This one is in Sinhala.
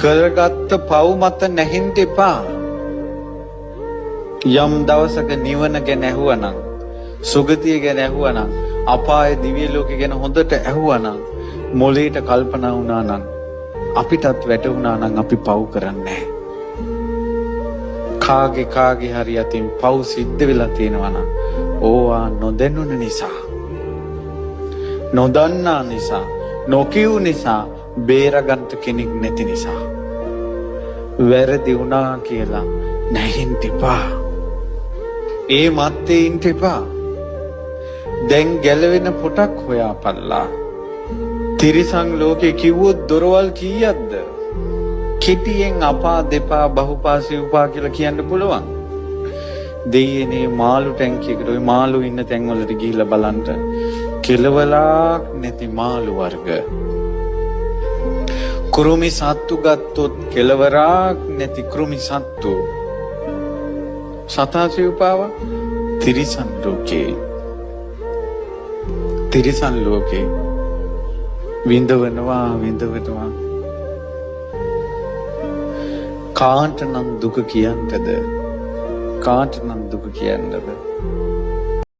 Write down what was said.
කරගත්ත පව් මත නැහින්ට එපා. යම් දවසක නිවන ගැන ඇහුවනම්, සුගතිය ගැන ඇහුවනම්, අපාය දිව්‍ය ලෝකෙ ගැන හොඳට ඇහුවනම්, මොලේට කල්පනා වුණා නම්, අපිටත් වැටුණා නම් අපි පව් කරන්නේ නැහැ. කාගේ හරි අතින් පව් සිද්ධ වෙලා තියෙනවා නම් ඕවා නොදැනුන නිසා, නොදන්නා නිසා, නොකියු නිසා, බේරගන්න කෙනෙක් නැති නිසා වැරදි වුණා කියලා නැහින්න එපා. ඒ මත්තේ ඉන්න එපා. දැන් ගැලවෙන පොටක් හොයාපල්ලා. තිරිසන් ලෝකේ කිව්වොත් දොරවල් කීයක්ද? කෙටියෙන් අපා දෙපා බහුපා සිව්පා කියලා කියන්න පුළුවන්. දෙයනේ මාළු ටැංකියකට ওই මාළු ඉන්න තැන් වලට ගිහිල්ලා බලන්න. කෙලවලක් නැති මාළු වර්ග. කෘමි සත්තු ගත්තොත් කෙලවරක් නැති කෘමි සත්තු. සතා සිව්පාව තිරිසන් ලෝකේ. තිරිසන් ලෝකේ විඳවනවා. කාට නම් දුක කියන්නද? කාට නම් දුක කියන්නද?